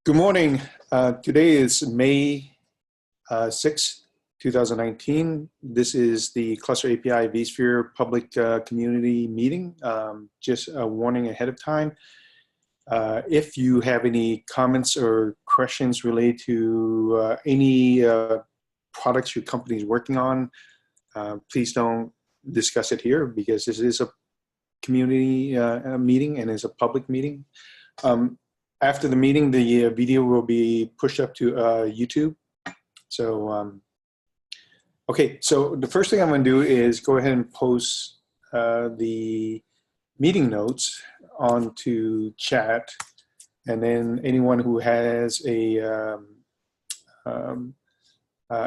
Good morning. Today is May 6, 2019. This is the Cluster API vSphere public community meeting. Just a warning ahead of time. If you have any comments or questions related to any products your company is working on, please don't discuss it here because this is a community meeting and is a public meeting. After the meeting, the video will be pushed up to YouTube. So, okay, so the first thing I'm going to do is go ahead and post the meeting notes onto chat, and then anyone who has a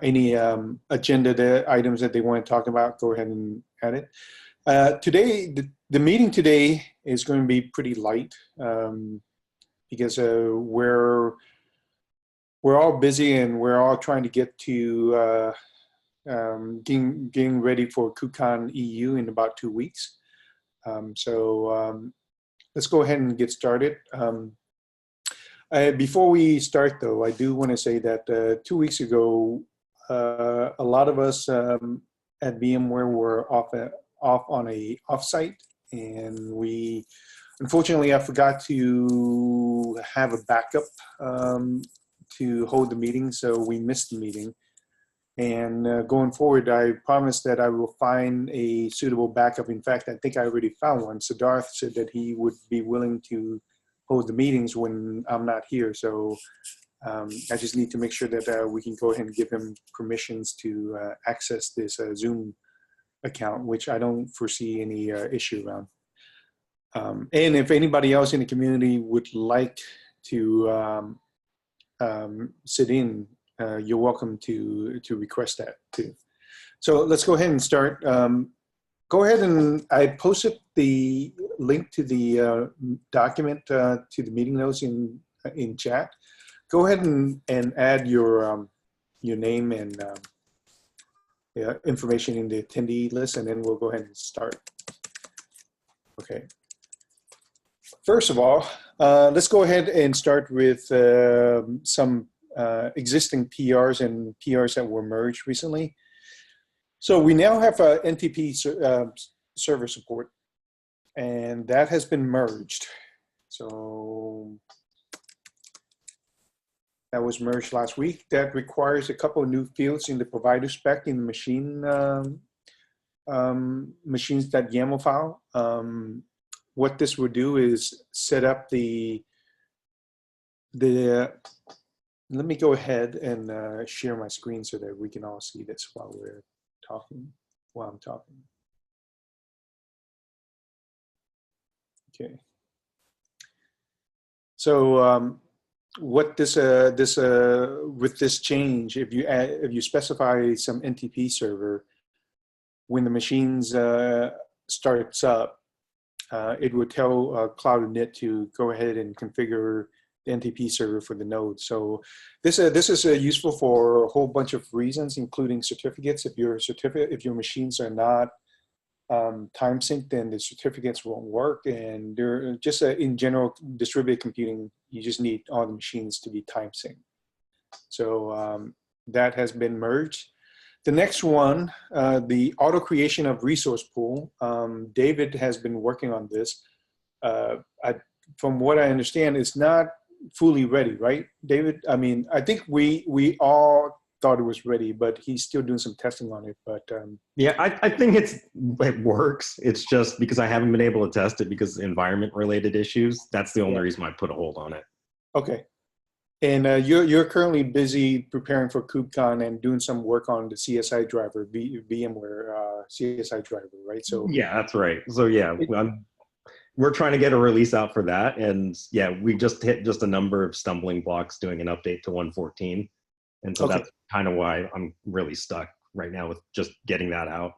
any agenda items that they want to talk about, go ahead and add it. Today, the meeting today is going to be pretty light. Because we're all busy and we're all trying to get to getting ready for KubeCon EU in about 2 weeks. Let's go ahead and get started. Before we start, though, I do want to say that 2 weeks ago, a lot of us at VMware were off on a offsite, and we. Unfortunately, I forgot to have a backup to hold the meeting, so we missed the meeting. And going forward, I promised that I will find a suitable backup. In fact, I think I already found one. Siddharth said that he would be willing to hold the meetings when I'm not here. So I just need to make sure that we can go ahead and give him permissions to access this Zoom account, which I don't foresee any issue around. And if anybody else in the community would like to sit in, you're welcome to request that too. So let's go ahead and start. Go ahead and I posted the link to the document to the meeting notes in chat. Go ahead and add your name and information in the attendee list, and then we'll go ahead and start. Okay. First of all, let's go ahead and start with some existing PRs and PRs that were merged recently. So we now have NTP server support, and that has been merged. So that was merged last week. That requires a couple of new fields in the provider spec in the machines.yaml file. What this would do is set up the let me go ahead and share my screen so that we can all see this while I'm talking. Okay. So what this with this change, if you specify some NTP server, when the machines starts up, it would tell Cloud Init to go ahead and configure the NTP server for the node. So this is useful for a whole bunch of reasons, including certificates. If your machines are not time synced, then the certificates won't work. And they're just in general distributed computing, you just need all the machines to be time synced. So that has been merged. The next one, the auto creation of resource pool. David has been working on this. From what I understand, it's not fully ready, right, David? I mean, I think we all thought it was ready, but he's still doing some testing on it. But yeah, I think it works. It's just because I haven't been able to test it because of environment-related issues. That's the only reason I put a hold on it. Okay. And you're currently busy preparing for KubeCon and doing some work on the CSI driver, VMware CSI driver, right? So yeah, that's right. So yeah, we're trying to get a release out for that, and yeah, we just hit a number of stumbling blocks doing an update to 1.14, and so that's kind of why I'm really stuck right now with just getting that out.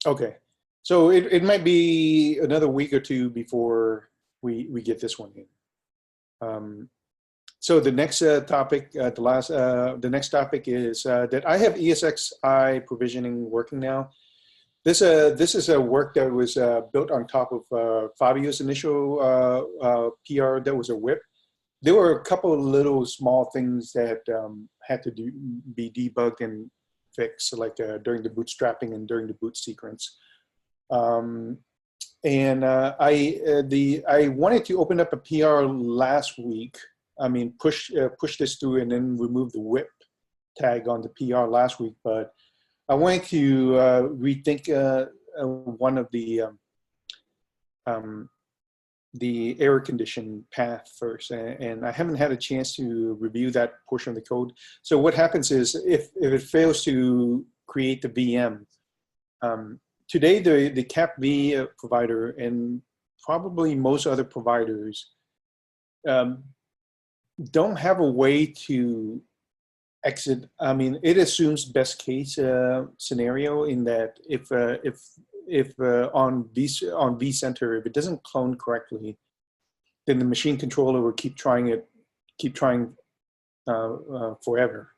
Okay, so it might be another week or two before we get this one in. So the next topic, the next topic is that I have ESXi provisioning working now. This is a work that was built on top of Fabio's initial PR that was a whip. there were a couple of little small things that had to be debugged and fixed, like during the bootstrapping and during the boot sequence. I wanted to open up a PR last week. I mean, push this through and then remove the whip tag on the PR last week. But I wanted to rethink one of the error condition path first, and I haven't had a chance to review that portion of the code. So what happens is if it fails to create the VM, today the CAPV provider and probably most other providers don't have a way to exit. I mean, it assumes best case scenario in that if on vCenter, if it doesn't clone correctly, then the machine controller will keep trying forever.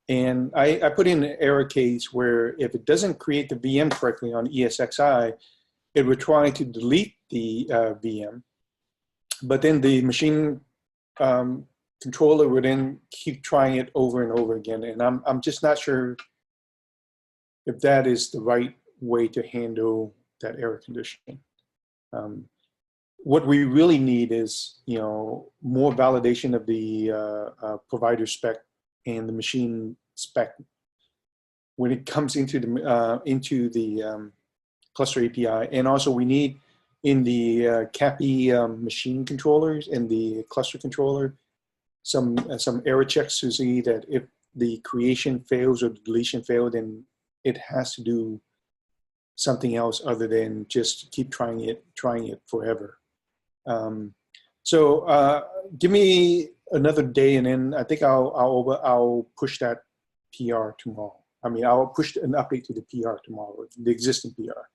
And I put in an error case where if it doesn't create the VM correctly on ESXi, it would try to delete the VM, but then the machine controller would then keep trying it over and over again. And I'm just not sure if that is the right way to handle that error condition. What we really need is, more validation of the provider spec and the machine spec when it comes into the cluster API. And also we need in the CAPI machine controllers and the cluster controller some error checks to see that if the creation fails or the deletion failed, then it has to do something else other than just keep trying it forever. So give me another day, and then I think I'll push that PR tomorrow. I mean, I'll push an update to the PR tomorrow, the existing PR.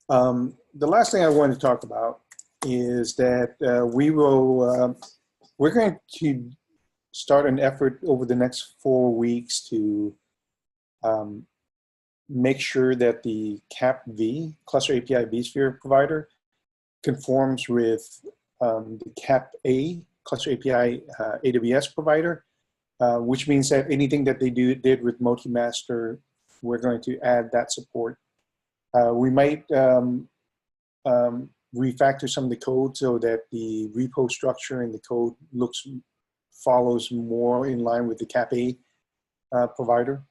The last thing I want to talk about is that we're going to start an effort over the next 4 weeks to make sure that the CAPV, Cluster API vSphere provider, conforms with the CAP-A, Cluster API AWS provider, which means that anything that they did with multi-master, we're going to add that support. We might refactor some of the code so that the repo structure in the code follows more in line with the CAP-A provider.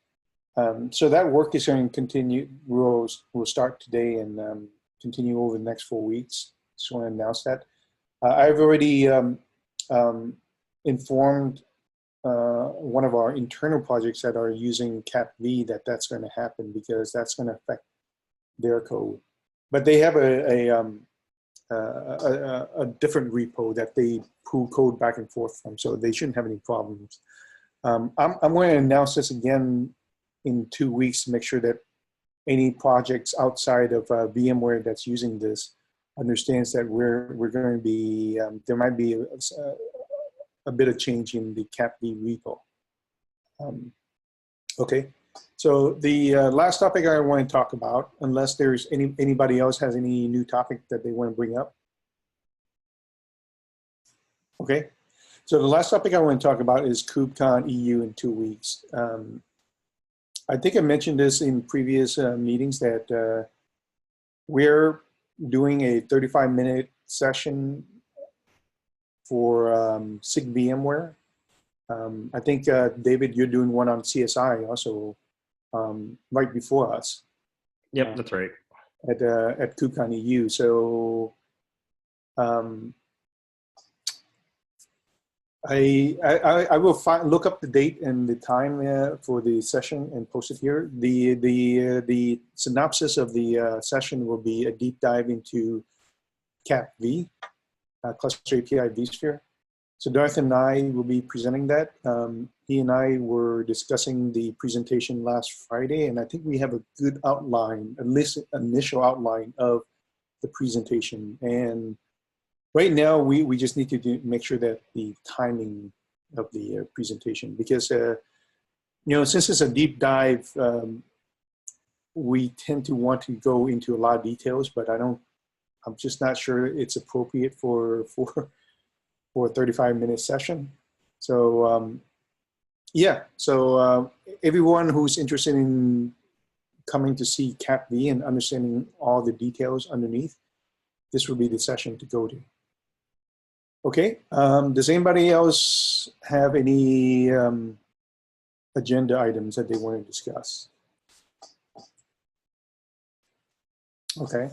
So that work is going to continue. We'll start today and continue over the next 4 weeks. Just want to announce that. I've already informed one of our internal projects that are using CAPV that's going to happen because that's going to affect their code. But they have a different repo that they pull code back and forth from, so they shouldn't have any problems. I'm going to announce this again in 2 weeks to make sure that any projects outside of VMware that's using this understands that we're going to be, there might be a bit of change in the CAPV repo. Okay, so the last topic I want to talk about, unless there's anybody else has any new topic that they want to bring up. Okay, so the last topic I want to talk about is KubeCon EU in 2 weeks. I think I mentioned this in previous meetings that we're doing a 35-minute session for SIG VMware. I think, David, you're doing one on CSI also right before us. Yep, that's right. At KubeCon EU. So I will look up the date and the time for the session and post it here. The synopsis of the session will be a deep dive into CAPV, Cluster API vSphere. So Darth and I will be presenting that. He and I were discussing the presentation last Friday, and I think we have a good outline, at least initial outline of the presentation. And right now, we just need to make sure that the timing of the presentation, because since it's a deep dive, we tend to want to go into a lot of details, but I'm just not sure it's appropriate for for a 35-minute session. So yeah, so everyone who's interested in coming to see CAPV and understanding all the details underneath, this will be the session to go to. Okay, does anybody else have any agenda items that they want to discuss? Okay.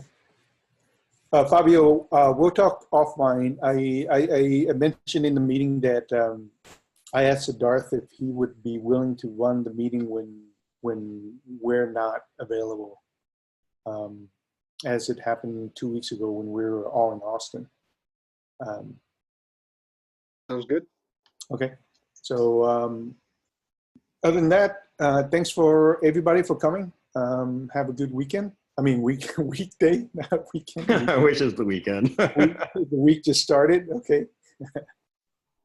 Fabio, we'll talk offline. I mentioned in the meeting that I asked Siddharth if he would be willing to run the meeting when we're not available, as it happened 2 weeks ago when we were all in Austin. Sounds good. Okay, so other than that, thanks for everybody for coming. Have a good weekend. I mean, weekday, not weekend. I wish it's the weekend. The week just started. Okay.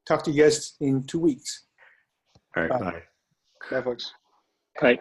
Talk to you guys in 2 weeks. All right, bye. Bye, folks. Bye.